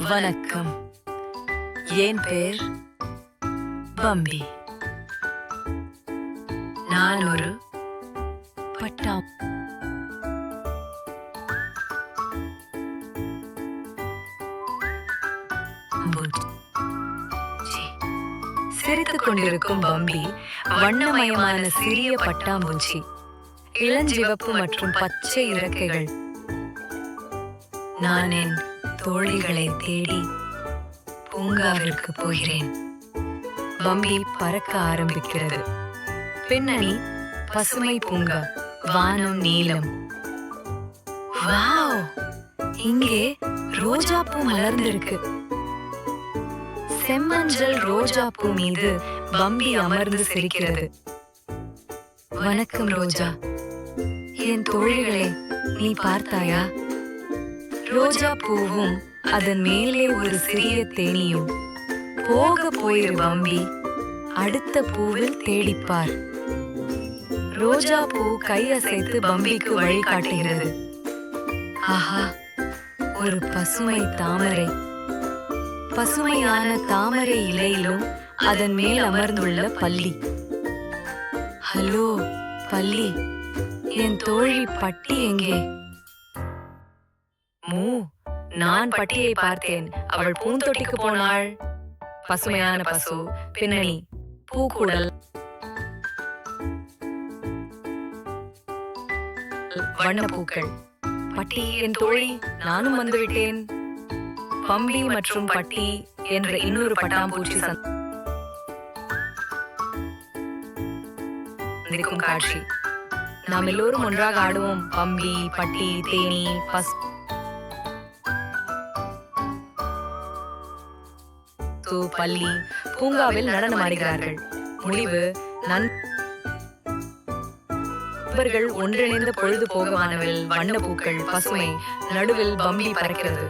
வணக்கம். என் பேர் பம்பி. நான் ஒரு பட்டாம் சிரித்துக் கொண்டிருக்கும் பம்பி வண்ணமயமான சிறிய பட்டாம்பூச்சி, இளஞ்சிவப்பு மற்றும் பச்சை இறக்கைகள். நான் என் தோழிகளை தேடி பூங்காவிற்கு போகிறேன். பம்பி பறக்க ஆரம்பிக்கிறது. பின்னணி பசுமை பூங்கா, வானம் நீலம். வாவ், இங்கே ரோஜா பூ மலர்ந்திருக்கு. செம்மஞ்சள் ரோஜா பூ மீது பம்பி அமர்ந்து சிரிக்கிறது. வணக்கம் ரோஜா. என் தோழிகளே, நீ பார்த்தாயா? ரோஜா பூவும் அதன் மேலே ஒரு சிறிய தேனியும். போக போயிரு பம்பி, அடுத்த பூவில் தேடிப்பார். ரோஜா பூ கையசைத்து பம்பிக்கு வழி காட்டுகிறது. ஆஹா, ஒரு பசுமை தாமரை. பசுமையான தாமரை இலையிலும் அதன் மேல் அமர்ந்துள்ள பல்லி. ஹலோ பல்லி, என் தோழி பட்டி எங்கே? மூ, நான் பட்டியை பார்த்தேன். அவள் பூந்தொட்டிக்கு போனாள். பசுமையான பசு, பின்னணி பூக்குடல், வண்ணப்பூக்கள். பட்டி என் தோழி, நானும் வந்துவிட்டேன். பம்பி மற்றும் பட்டி என்ற இன்னொரு பட்டாம்பூச்சி சந்திக்கும் காட்சி. நாம் எல்லோரும் ஒன்றாக ஆடுவோம். பம்பி, பட்டி, தேனி, பசு, பல்லி பூங்காவில் நடனம் ஆடுகிறார்கள். முடிவு, நண்பர்கள் ஒன்றிணைந்த பொழுது போகவானவில் வண்ணப்பூக்கள், பசுமை, நடுவில் பம்பி பறக்கிறது.